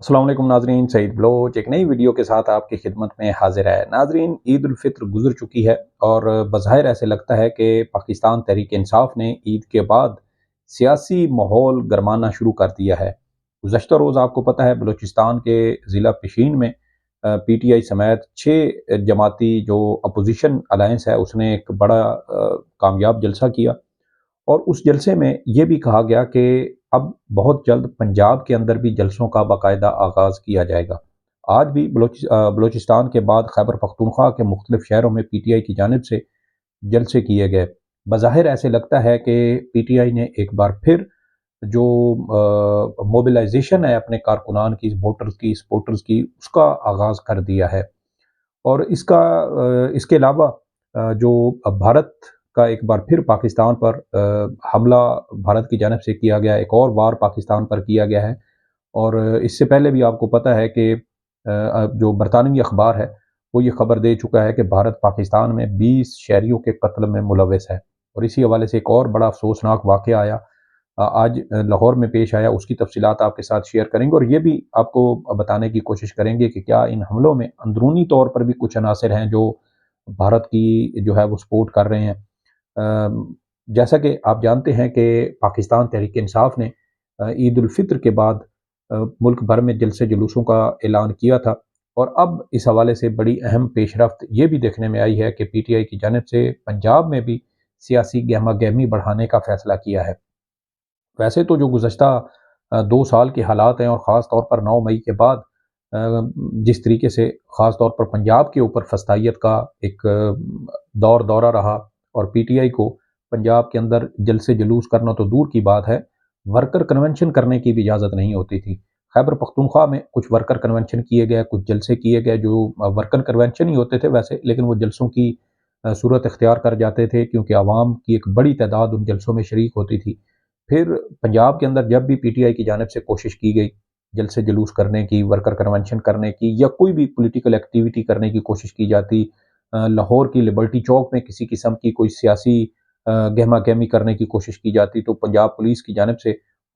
अस्सलाम वालेकुम नाजरीन, सईद बलोच एक नई वीडियो के साथ आपकी खिदमत में हाजिर है। नाजरीन, ईद उल फित्र गुजर चुकी है और बज़ाहिर ऐसे लगता है कि पाकिस्तान तहरीक इंसाफ ने ईद के बाद सियासी माहौल गरमाना शुरू कर दिया है। गुज़श्ता रोज़ आपको पता है बलूचिस्तान के ज़िला पिशीन में PTI समेत 6 जमाती जो अपोजिशन अलायंस है उसने एक बड़ा कामयाब जलसा किया। और उस जलसे में ये भी कहा गया कि अब बहुत जल्द पंजाब के अंदर भी जलसों का बाकायदा आगाज़ किया जाएगा। आज भी बलूचिस्तान के बाद खैबर पख्तूनख्वा के मुख्तलिफ शहरों में PTI की जानिब से जलसे किए गए। बज़ाहिर ऐसे लगता है कि PTI ने एक बार फिर जो मोबिलाइजेशन है अपने कारकुनान की, वोटर्स की, सपोर्टर्स की, उसका आगाज़ कर दिया है। और इसके अलावा जो भारत का एक बार फिर पाकिस्तान पर हमला भारत की जानिब से किया गया, एक और वार पाकिस्तान पर किया गया है। और इससे पहले भी आपको पता है कि जो बरतानवी अखबार है वो ये खबर दे चुका है कि भारत पाकिस्तान में 20 शहरियों के कत्ल में मुलविस है। और इसी हवाले से एक और बड़ा अफसोसनाक वाक़या आया, आज लाहौर में पेश आया, उसकी तफसीलात आपके साथ शेयर करेंगे और ये भी आपको बताने की कोशिश करेंगे कि क्या इन हमलों में अंदरूनी तौर पर भी कुछ अनासर हैं जो भारत की जो है वो सपोर्ट कर रहे हैं। जैसा कि आप जानते हैं कि पाकिस्तान तहरीक इंसाफ ने ईद उल फित्र के बाद मुल्क भर में जलसे जुलूसों का ऐलान किया था। और अब इस हवाले से बड़ी अहम पेशरफ्त ये भी देखने में आई है कि PTI की जानिब से पंजाब में भी सियासी गहमा गहमी बढ़ाने का फैसला किया है। वैसे तो जो गुज़श्ता 2 साल के हालात हैं और ख़ास तौर पर 9 मई के बाद जिस तरीके से ख़ास तौर पर पंजाब के ऊपर फस्तायत का एक दौरा रहा और PTI को पंजाब के अंदर जलसे जुलूस करना तो दूर की बात है, वर्कर कन्वेंशन करने की भी इजाज़त नहीं होती थी। खैबर पख्तूनख्वा में कुछ वर्कर कन्वेंशन किए गए, कुछ जलसे किए गए जो वर्कर कन्वेंशन ही होते थे वैसे, लेकिन वो जलसों की सूरत इख्तियार कर जाते थे क्योंकि आवाम की एक बड़ी तादाद उन जलसों में शरीक होती थी। फिर पंजाब के अंदर जब भी PTI की जानिब से कोशिश की गई जलसे जुलूस करने की, वर्कर कन्वेंशन करने की या कोई भी पॉलिटिकल एक्टिविटी करने की कोशिश की जाती, लाहौर की लिबर्टी चौक में किसी किस्म की कोई सियासी गहमा गहमी करने की कोशिश की जाती तो पंजाब पुलिस की जानिब से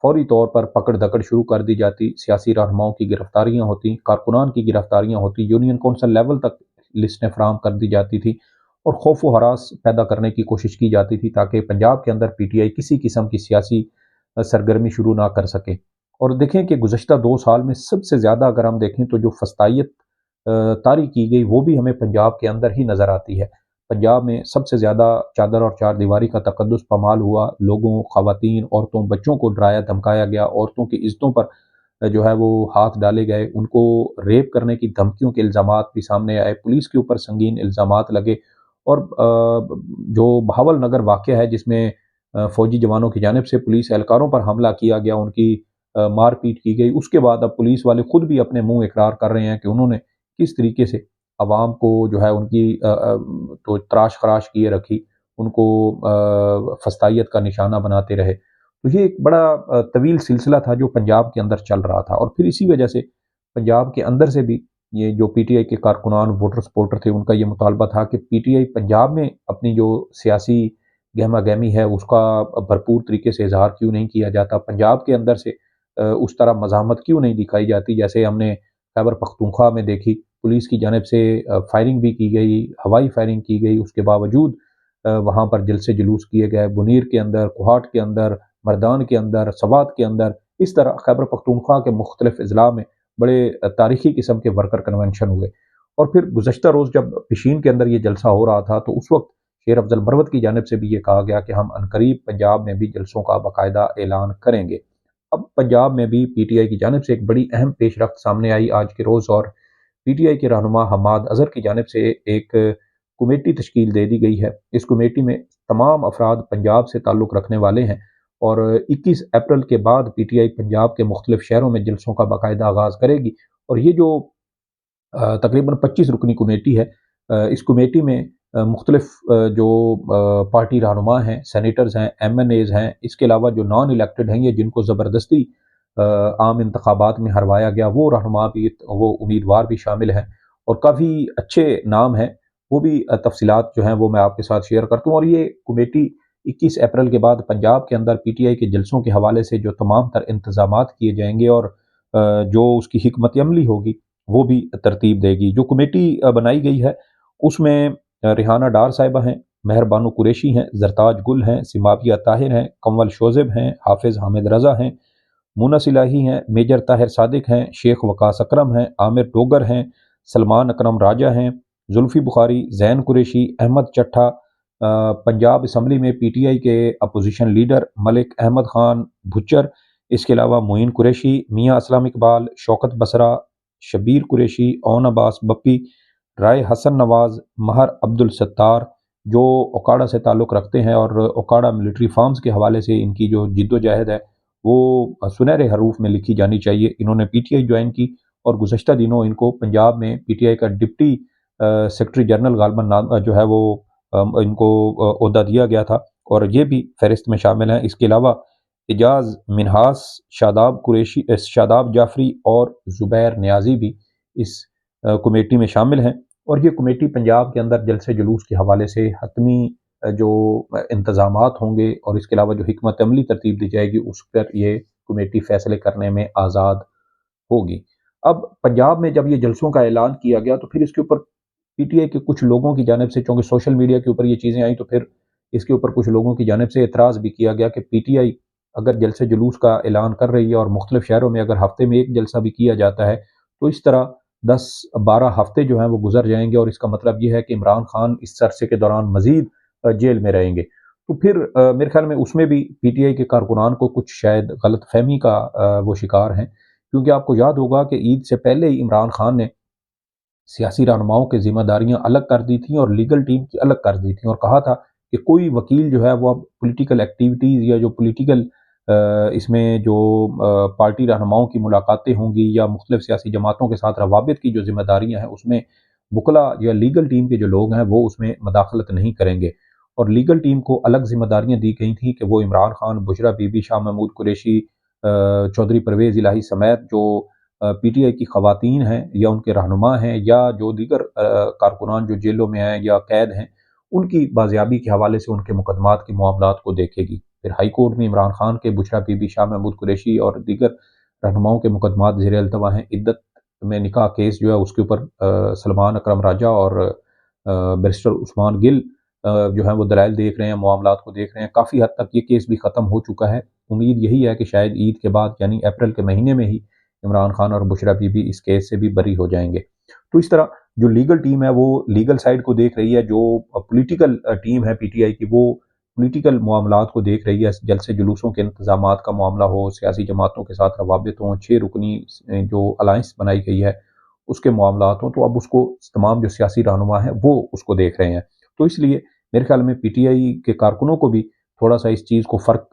फौरी तौर पर पकड़ दकड़ शुरू कर दी जाती, सियासी रहनुमाओं की गिरफ्तारियाँ होती, कारकुनान की गिरफ्तारियाँ होती, यूनियन कौंसल लेवल तक लिस्टें फराहम कर दी जाती थी और खौफ व हरास पैदा करने की कोशिश की जाती थी ताकि पंजाब के अंदर PTI किसी किस्म की सियासी सरगर्मी शुरू ना कर सके। और देखें कि गुज़श्ता 2 साल में सबसे ज़्यादा अगर हम देखें तो जो फस्तायत तारी की गई वो भी हमें पंजाब के अंदर ही नज़र आती है। पंजाब में सबसे ज़्यादा चादर और चारदीवारी का तकद्दुस पामाल हुआ, लोगों, ख़वातीन, औरतों, बच्चों को डराया धमकाया गया, औरतों की इज़्ज़तों पर जो है वो हाथ डाले गए, उनको रेप करने की धमकियों के इल्ज़ामात भी सामने आए, पुलिस के ऊपर संगीन इल्ज़ामात लगे। और जो बहावल नगर वाक़या है जिसमें फ़ौजी जवानों की जानिब से पुलिस एहलकारों पर हमला किया गया, उनकी मार-पीट की गई, उसके बाद अब पुलिस वाले खुद भी अपने मुँह इकरार कर रहे हैं कि उन्होंने किस तरीके से अवाम को जो है उनकी तो त्राश-खराश किए रखी, उनको फस्तायत का निशाना बनाते रहे। तो ये एक बड़ा तवील सिलसिला था जो पंजाब के अंदर चल रहा था और फिर इसी वजह से पंजाब के अंदर से भी ये जो PTI के कारकुनान, वोटर सपोर्टर थे, उनका ये मुतालबा था कि PTI पंजाब में अपनी जो सियासी गहमा-गहमी है उसका भरपूर तरीके से इज़हार क्यों नहीं किया जाता? पंजाब के अंदर से उस तरह मज़ाहमत क्यों नहीं दिखाई जाती जैसे हमने खैबर पख्तूनख्वा में देखी? पुलिस की जानिब से फायरिंग भी की गई, हवाई फायरिंग की गई, उसके बावजूद वहाँ पर जलसे जुलूस किए गए, बुनीर के अंदर, कोहाट के अंदर, मर्दान के अंदर, सवात के अंदर, इस तरह खैबर पख्तूनख्वा के मुख्तलिफ अज़ला में बड़े तारीखी किस्म के वर्कर कन्वेंशन हुए। और फिर गुज़श्ता रोज़ जब पिशीन के अंदर ये जलसा हो रहा था तो उस वक़्त शेर अफ़ज़ल मरवत की जानिब से भी ये कहा गया कि हम अनकरीब पंजाब में भी जलसों का बाकायदा ऐलान करेंगे। अब पंजाब में भी PTI की जानिब से एक बड़ी अहम पेशरफ्त सामने आई आज के रोज़ और PTI के रहनुमा हम्माद अज़हर की जानिब से एक कमेटी तश्कील दे दी गई है। इस कमेटी में तमाम अफराद पंजाब से ताल्लुक़ रखने वाले हैं और 21 अप्रैल के बाद PTI पंजाब के मुख्तलिफ शहरों में जलसों का बाकायदा आगाज़ करेगी। और ये जो तकरीबन 25 रुकनी कमेटी है, इस कमेटी में मुख्तलिफ जो पार्टी रहनुमा हैं, सेनेटर्स हैं, MNAs हैं, इसके अलावा जो नॉन इलेक्टेड हैं या जिनको ज़बरदस्ती आम इंतखाबात में हरवाया गया वो रहनुमा भी, वो उम्मीदवार भी शामिल हैं और काफ़ी अच्छे नाम हैं। वो भी तफसीलात जो हैं वो मैं आपके साथ शेयर करता हूँ। और ये कमेटी 21 अप्रैल के बाद पंजाब के अंदर PTI के जलसों के हवाले से जो तमाम तर इंतज़ामात किए जाएंगे और जो उसकी हिकमत अमली होगी वो भी तरतीब देगी। जो कमेटी बनाई गई है उसमें रिहाना डार साहिबा हैं, मेहर बानो कुरैशी हैं, ज़रताज गुल हैं, सिमाविया ताहिर हैं, कंवल शोज़ेब हैं, हाफिज़ हामिद रज़ा हैं, मुनस इलाही हैं, मेजर ताहिर सादिक हैं, शेख वकास अकरम हैं, आमिर डोगर हैं, सलमान अकरम राजा हैं, जुल्फ़ी बुखारी, ज़ैन कुरैशी, अहमद चट्ठा, पंजाब असम्बली में पीटीआई के अपोजिशन लीडर मलिक अहमद ख़ान भुच्चर, इसके अलावा मोइन कुरैशी, मियाँ असलम इकबाल, शौकत बसरा, शबीर कुरैशी, ओन अब्बास बप्पी, राय हसन नवाज़, महर अब्दुल सत्तार, जो ओकाड़ा से ताल्लुक़ रखते हैं और ओकाड़ा मिलिट्री फार्म्स के हवाले से इनकी जो जिद्दोजहद है वो सुनहरे हरूफ में लिखी जानी चाहिए। इन्होंने पीटीआई ज्वाइन की और गुज़श्ता दिनों इनको पंजाब में पीटीआई का डिप्टी सेक्रेटरी जनरल गालबन नाम जो है वो इनको ओहदा दिया गया था और ये भी फहरिस्त में शामिल हैं। इसके अलावा एजाज मिनहास, शादाब कुरैशी, शादाब जाफरी और ज़ुबैर नियाज़ी भी इस कमेटी में शामिल हैं और ये कमेटी पंजाब के अंदर जलसे जुलूस के हवाले से हतमी जो इंतज़ामात होंगे और इसके अलावा जो हिकमत अमली तरतीब दी जाएगी उस पर ये कमेटी फैसले करने में आज़ाद होगी। अब पंजाब में जब ये जलसों का ऐलान किया गया तो फिर इसके ऊपर पीटीआई के कुछ लोगों की जानिब से, चूँकि सोशल मीडिया के ऊपर ये चीज़ें आई तो फिर इसके ऊपर कुछ लोगों की जानिब से एतराज़ भी किया गया कि पीटीआई अगर जलसे जुलूस का ऐलान कर रही है और मुख्तलिफ शहरों में अगर हफ्ते में एक जलसा भी किया जाता है तो इस तरह 10-12 हफ्ते जो हैं वो गुजर जाएंगे और इसका मतलब ये है कि इमरान खान इस अरसे के दौरान मजीद जेल में रहेंगे। तो फिर मेरे ख्याल में उसमें भी पीटीआई के कारकुनान को कुछ शायद गलत फहमी का वो शिकार हैं, क्योंकि आपको याद होगा कि ईद से पहले ही इमरान खान ने सियासी रहनुमाओं की ज़िम्मेदारियाँ अलग कर दी थी और लीगल टीम की अलग कर दी थी और कहा था कि कोई वकील जो है वो अब पॉलिटिकल एक्टिविटीज़ या जो पॉलिटिकल इसमें जो पार्टी रहनुमाओं की मुलाकातें होंगी या मुख्तलिफ सियासी जमातों के साथ रवाबित की जो ज़िम्मेदारियाँ हैं उसमें वकला या लीगल टीम के जो लोग हैं वो उसमें मदाखलत नहीं करेंगे। और लीगल टीम को अलग ज़िम्मेदारियाँ दी गई थी कि वो इमरान खान, बुशरा बीबी, शाह महमूद कुरैशी, चौधरी परवेज़ इलाही समेत जो पीटीआई की ख़वातीन हैं या उनके रहनुमा हैं या जो दीगर कारकुनान जो जेलों में हैं या कैद हैं, उनकी बाजियाबी के हवाले से उनके मुकदमात के मामलात को देखेगी। फिर हाई कोर्ट में इमरान खान के, बुशरा बीबी, शाह महमूद कुरैशी और दीगर रहनुमाओं के मुकदमात ज़ेर अल्तवा हैं। इद्दत में निकाह केस जो है उसके ऊपर सलमान अकरम राजा और बैरिस्टर उस्मान गिल जो हैं वो दलाइल देख रहे हैं, मामलात को देख रहे हैं। काफ़ी हद तक ये केस भी ख़त्म हो चुका है। उम्मीद यही है कि शायद ईद के बाद यानी अप्रैल के महीने में ही इमरान खान और बुशरा बीबी इस केस से भी बरी हो जाएंगे। तो इस तरह जो लीगल टीम है वो लीगल साइड को देख रही है, जो पॉलिटिकल टीम है पीटीआई की वो पॉलिटिकल मामलात को देख रही है। जलसे जुलूसों के इंतजामात का मामला हो, सियासी जमातों के साथ रवाबित हों, 6 रुकनी जो अलायंस बनाई गई है उसके मामलात हों, तो अब उसको तमाम जो सियासी रहनुमा हैं वो उसको देख रहे हैं। तो इसलिए मेरे ख्याल में पीटीआई के कारकुनों को भी थोड़ा सा इस चीज़ को फ़र्क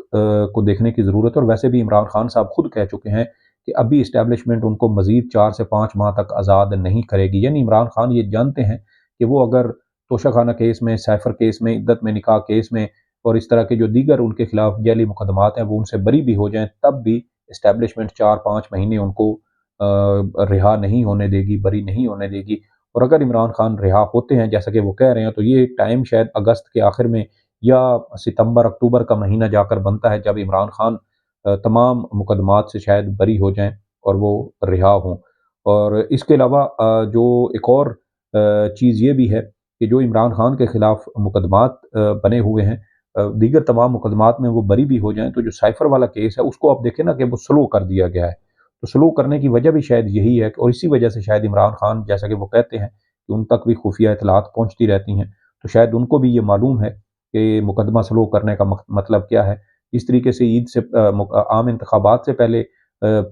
को देखने की ज़रूरत है और वैसे भी इमरान खान साहब खुद कह चुके हैं कि अभी इस्टेब्लिशमेंट उनको मज़ीद 4 से 5 माह तक आज़ाद नहीं करेगी। यानी इमरान खान ये जानते हैं कि वो अगर तोशाखाना केस में, साइफ़र केस में, इद्दत में निकाह केस में और इस तरह के जो दीगर उनके खिलाफ जैली मुकदमात हैं वो उनसे बरी भी हो जाएँ, तब भी इस्टेब्लिशमेंट 4-5 महीने उनको रिहा नहीं होने देगी, बरी नहीं होने देगी। और अगर इमरान खान रिहा होते हैं जैसा कि वो कह रहे हैं तो ये टाइम शायद अगस्त के आखिर में या सितंबर अक्टूबर का महीना जाकर बनता है जब इमरान खान तमाम मुकदमात से शायद बरी हो जाएँ और वो रिहा हों। और इसके अलावा जो एक और चीज़ ये भी है कि जो इमरान खान के खिलाफ मुकदमात बने हुए हैं, दीगर तमाम मुकदमात में वो बरी भी हो जाएँ तो जो साइफ़र वाला केस है उसको आप देखें ना कि वो स्लो कर दिया गया है। तो स्लो करने की वजह भी शायद यही है और इसी वजह से शायद इमरान खान, जैसा कि वो कहते हैं कि उन तक भी खुफिया इत्तलात पहुँचती रहती हैं, तो शायद उनको भी ये मालूम है कि मुकदमा स्लो करने का मतलब क्या है। इस तरीके से ईद से आम इंतखाबात से पहले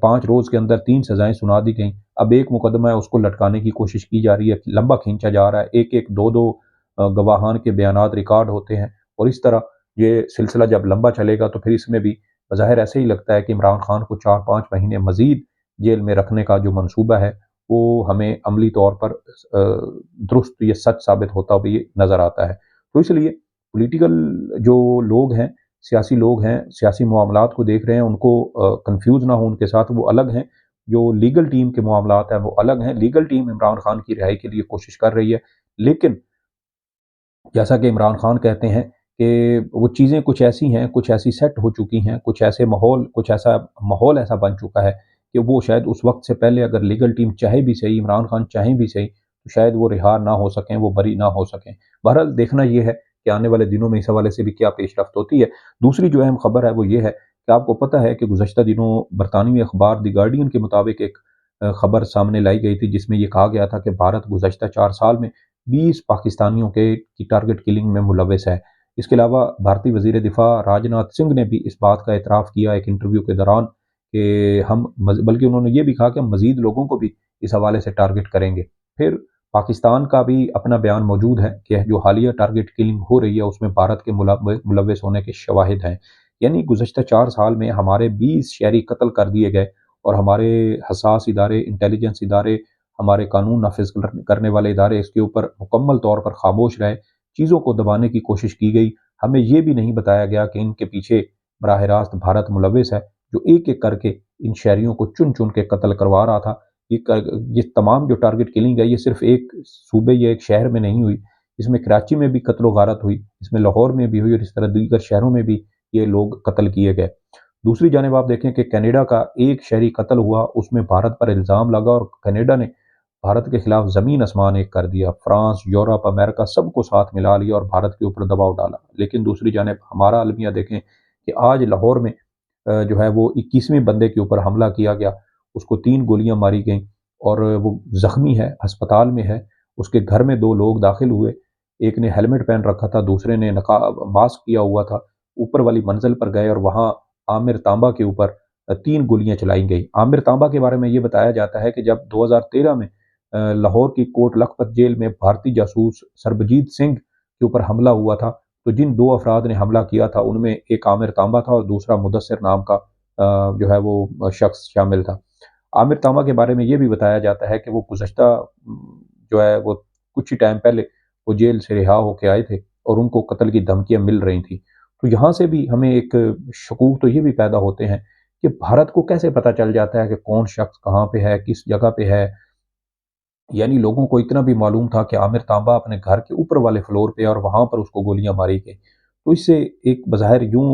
5 रोज़ के अंदर 3 सज़ाएँ सुना दी गईं। अब एक मुकदमा है उसको लटकाने की कोशिश की जा रही है, लंबा खींचा जा रहा है, 1-1, 2-2 गवाहान के बयानात रिकॉर्ड होते हैं और इस तरह ये सिलसिला जब लंबा चलेगा तो फिर इसमें भी ज़ाहिर ऐसे ही लगता है कि इमरान खान को 4-5 महीने मज़ीद जेल में रखने का जो मंसूबा है वो हमें अमली तौर पर दुरुस्त ये सच साबित होता भी नज़र आता है। तो इसलिए पॉलिटिकल जो लोग हैं, सियासी लोग हैं, सियासी मामलात को देख रहे हैं, उनको कन्फ्यूज़ ना हो उनके साथ, वो अलग हैं। जो लीगल टीम के मामलात हैं वो अलग हैं। लीगल टीम इमरान खान की रिहाई के लिए कोशिश कर रही है, लेकिन जैसा कि इमरान खान कहते हैं कि वो चीज़ें कुछ ऐसी हैं, कुछ ऐसी सेट हो चुकी हैं, कुछ ऐसा माहौल ऐसा बन चुका है کہ وہ شاید اس وقت سے پہلے اگر لیگل ٹیم چاہے بھی صحیح، عمران خان چاہیں بھی صحیح، تو شاید وہ رہا نہ ہو سکیں، وہ بری نہ ہو سکیں۔ بہرحال دیکھنا یہ ہے کہ آنے والے دنوں میں اس حوالے سے بھی کیا پیش رفت ہوتی ہے۔ دوسری جو اہم خبر ہے وہ یہ ہے کہ آپ کو پتہ ہے کہ گزشتہ دنوں برطانوی اخبار دی گارڈین کے مطابق ایک خبر سامنے لائی گئی تھی، جس میں یہ کہا گیا تھا کہ بھارت گزشتہ 4 سال میں 20 پاکستانیوں کی ٹارگٹ کلنگ میں ملوث ہے۔ اس کے علاوہ بھارتی وزیر دفاع راجناتھ سنگھ نے بھی اس بات کا اعتراف کیا ایک انٹرویو کے دوران کہ بلکہ انہوں نے یہ بھی کہا کہ ہم مزید لوگوں کو بھی اس حوالے سے ٹارگٹ کریں گے۔ پھر پاکستان کا بھی اپنا بیان موجود ہے کہ جو حالیہ ٹارگٹ کلنگ ہو رہی ہے اس میں بھارت کے ملوث ہونے کے شواہد ہیں، یعنی گزشتہ 4 سال میں ہمارے 20 شہری قتل کر دیے گئے اور ہمارے حساس ادارے، انٹیلیجنس ادارے، ہمارے قانون نافذ کرنے والے ادارے اس کے اوپر مکمل طور پر خاموش رہے، چیزوں کو دبانے کی کوشش کی گئی۔ ہمیں یہ بھی نہیں بتایا گیا کہ ان کے پیچھے براہ راست بھارت ملوث ہے، جو ایک ایک کر کے ان شہریوں کو چن چن کے قتل کروا رہا تھا۔ یہ تمام جو ٹارگٹ کلنگ ہے یہ صرف ایک صوبے یا ایک شہر میں نہیں ہوئی، اس میں کراچی میں بھی قتل و غارت ہوئی، اس میں لاہور میں بھی ہوئی اور اس طرح دیگر شہروں میں بھی یہ لوگ قتل کیے گئے۔ دوسری جانب آپ دیکھیں کہ کینیڈا کا ایک شہری قتل ہوا، اس میں بھارت پر الزام لگا اور کینیڈا نے بھارت کے خلاف زمین آسمان ایک کر دیا، فرانس، یورپ، امریکہ سب کو ساتھ ملا لیا اور بھارت کے اوپر دباؤ ڈالا۔ لیکن دوسری جانب ہمارا المیہ دیکھیں کہ آج لاہور میں جو ہے وہ 21ویں بندے کے اوپر حملہ کیا گیا، اس کو 3 گولیاں ماری گئیں اور وہ زخمی ہے، ہسپتال میں ہے۔ اس کے گھر میں 2 لوگ داخل ہوئے، ایک نے ہیلمٹ پہن رکھا تھا، دوسرے نے ماسک کیا ہوا تھا، اوپر والی منزل پر گئے اور وہاں عامر تانبا کے اوپر 3 گولیاں چلائی گئی۔ عامر تانبا کے بارے میں یہ بتایا جاتا ہے کہ جب 2013 میں لاہور کی کوٹ لکھپت جیل میں بھارتی جاسوس سربجیت سنگھ کے اوپر حملہ ہوا تھا، تو جن 2 افراد نے حملہ کیا تھا ان میں ایک عامر تانبا تھا اور دوسرا مدثر نام کا جو ہے وہ شخص شامل تھا۔ عامر تانبا کے بارے میں یہ بھی بتایا جاتا ہے کہ وہ گزشتہ جو ہے وہ کچھ ہی ٹائم پہلے وہ جیل سے رہا ہو کے آئے تھے اور ان کو قتل کی دھمکیاں مل رہی تھیں۔ تو یہاں سے بھی ہمیں ایک شکوک تو یہ بھی پیدا ہوتے ہیں کہ بھارت کو کیسے پتہ چل جاتا ہے کہ کون شخص کہاں پہ ہے، کس جگہ پہ ہے۔ یعنی لوگوں کو اتنا بھی معلوم تھا کہ عامر تانبا اپنے گھر کے اوپر والے فلور پہ اور وہاں پر اس کو گولیاں ماری گئی۔ تو اس سے ایک بظاہر یوں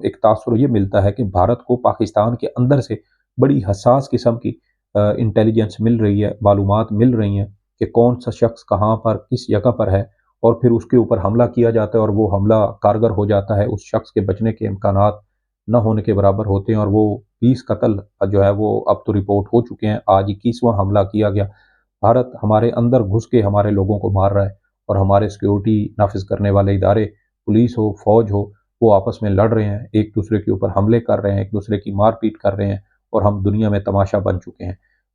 ایک تاثر یہ ملتا ہے کہ بھارت کو پاکستان کے اندر سے بڑی حساس قسم کی انٹیلیجنس مل رہی ہے، معلومات مل رہی ہیں کہ کون سا شخص کہاں پر کس جگہ پر ہے، اور پھر اس کے اوپر حملہ کیا جاتا ہے اور وہ حملہ کارگر ہو جاتا ہے، اس شخص کے بچنے کے امکانات نہ ہونے کے برابر ہوتے ہیں اور وہ 20 قتل جو ہے وہ اب تو رپورٹ ہو چکے ہیں۔ آج 21واں حملہ کیا گیا۔ بھارت ہمارے اندر گھس کے ہمارے لوگوں کو مار رہا ہے اور ہمارے سیکیورٹی نافذ کرنے والے ادارے، پولیس ہو، فوج ہو، وہ آپس میں لڑ رہے ہیں، ایک دوسرے کے اوپر حملے کر رہے ہیں، ایک دوسرے کی مار پیٹ کر رہے ہیں اور ہم دنیا میں تماشا بن چکے ہیں۔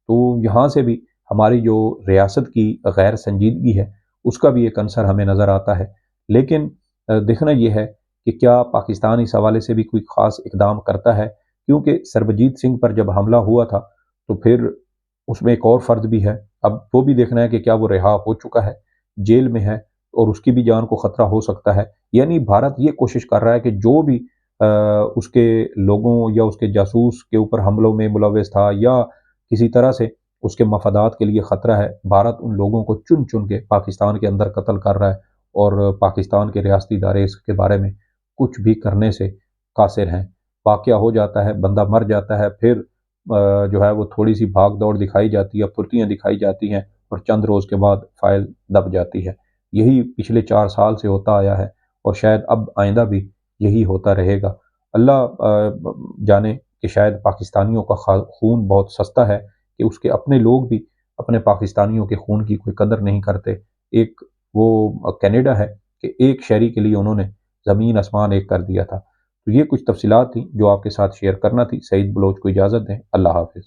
تو یہاں سے بھی ہماری جو ریاست کی غیر سنجیدگی ہے اس کا بھی ایک عنصر ہمیں نظر آتا ہے۔ لیکن دیکھنا یہ ہے کہ کیا پاکستان اس حوالے سے بھی کوئی خاص اقدام کرتا ہے، کیونکہ سربجیت سنگھ پر جب حملہ ہوا تھا تو پھر اس میں ایک اور فرد بھی ہے، اب وہ بھی دیکھنا ہے کہ کیا وہ رہا ہو چکا ہے، جیل میں ہے اور اس کی بھی جان کو خطرہ ہو سکتا ہے۔ یعنی بھارت یہ کوشش کر رہا ہے کہ جو بھی اس کے لوگوں یا اس کے جاسوس کے اوپر حملوں میں ملوث تھا یا کسی طرح سے اس کے مفادات کے لیے خطرہ ہے، بھارت ان لوگوں کو چن چن کے پاکستان کے اندر قتل کر رہا ہے اور پاکستان کے ریاستی ادارے اس کے بارے میں کچھ بھی کرنے سے قاصر ہیں۔ واقعہ ہو جاتا ہے، بندہ مر جاتا ہے، پھر جو ہے وہ تھوڑی سی بھاگ دوڑ دکھائی جاتی ہے، پھرتیاں دکھائی جاتی ہیں اور چند روز کے بعد فائل دب جاتی ہے۔ یہی پچھلے 4 سال سے ہوتا آیا ہے اور شاید اب آئندہ بھی یہی ہوتا رہے گا۔ اللہ جانے کہ شاید پاکستانیوں کا خون بہت سستا ہے کہ اس کے اپنے لوگ بھی اپنے پاکستانیوں کے خون کی کوئی قدر نہیں کرتے۔ ایک وہ کینیڈا ہے کہ ایک شہری کے لیے انہوں نے زمین آسمان ایک کر دیا تھا۔ تو یہ کچھ تفصیلات تھیں جو آپ کے ساتھ شیئر کرنا تھی۔ سعید بلوچ کو اجازت دیں، اللہ حافظ۔